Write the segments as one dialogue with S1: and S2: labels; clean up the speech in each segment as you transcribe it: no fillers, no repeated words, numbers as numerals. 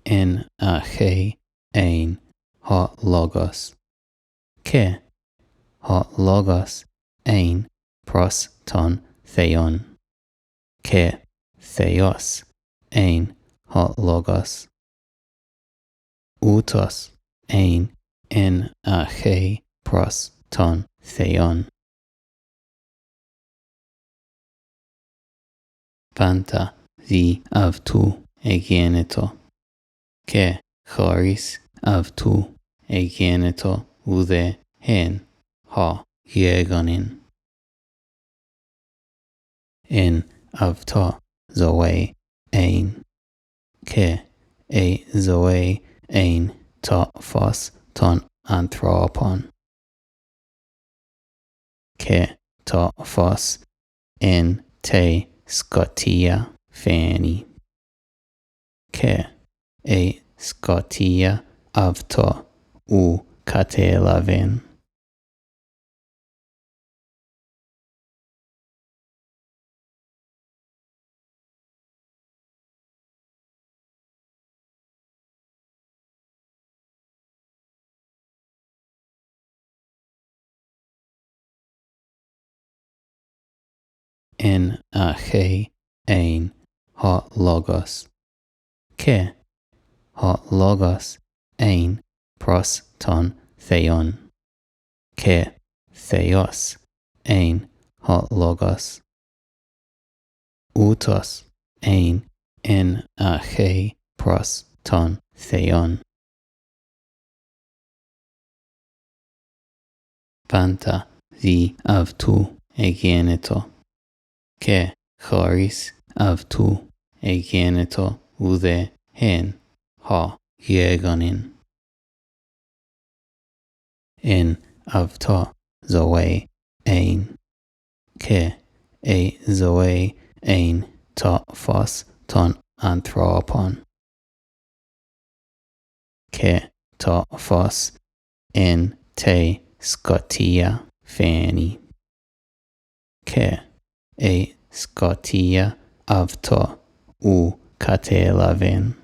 S1: in a ché ein ha logos, ke ha logos ein pros ton theon, ke theos ein ha logos, outos ein in a ché pros ton theon, panta the of tu egeneto, ke choris of tu egeneto ude hen ha yegonin, in of ta zoe ein, ke zoe ein ta phos ton anthropon, ke ta phos in te scotia fani, ke scotia of ta u catelaven, in a ché ein ha logos, ke ha logos ein pros ton theon, ke theos ein ha logos, outos ein in a ché pros ton theon, panta the of tu egeneto, ke choris of tu egeneto ude hen ha yegonin, in of ta zoe ein, ke zoe ein ta phos ton anthropon, ke ta phos in te scotia fani, ke scotia of ta u catelaven,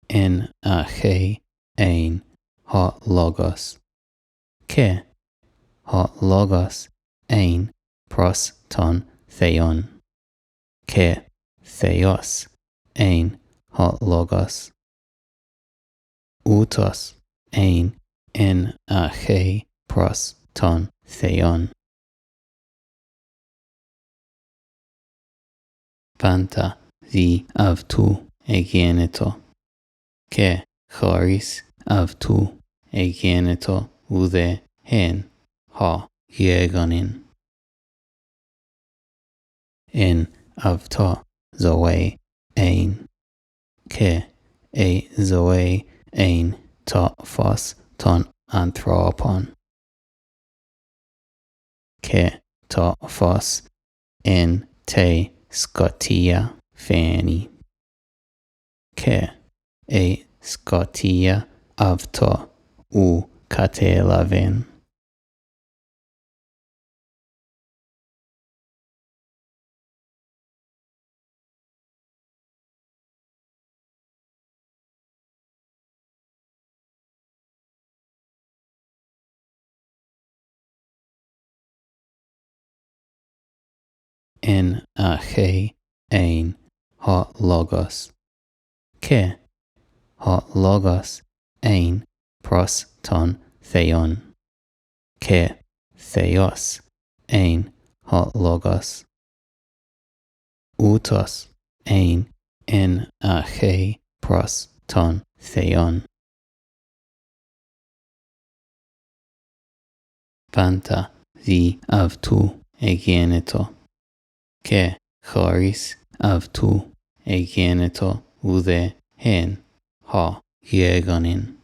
S1: in a ché ein ha logos, ke ha logos ein pros ton theon, ke theos ein ha logos, outos ein in a ché pros ton theon, panta the of tu egeneto, ke choris of tu egeneto ude hen ha yegonin, in of ta zoe ein, ke zoe ein ta phos ton anthropon, ke ta phos in te scotia fani, ke scotia of ta u catelaven, in a ché ein ha logos, ke ha logos ein pros ton theon, ke theos ein ha logos, outos ein in a ché pros ton theon, panta the of tu egeneto, ke choris of tu egeneto ude hen ha yegonin,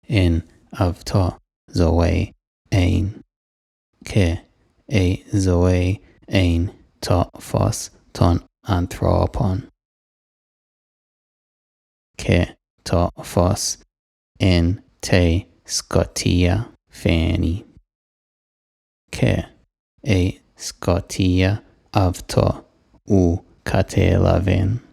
S1: in of ta zoe ein, ke zoe ein ta phos ton anthropon. Ke ta phos en te scotia fani. Ke e scotia avto u catelaven.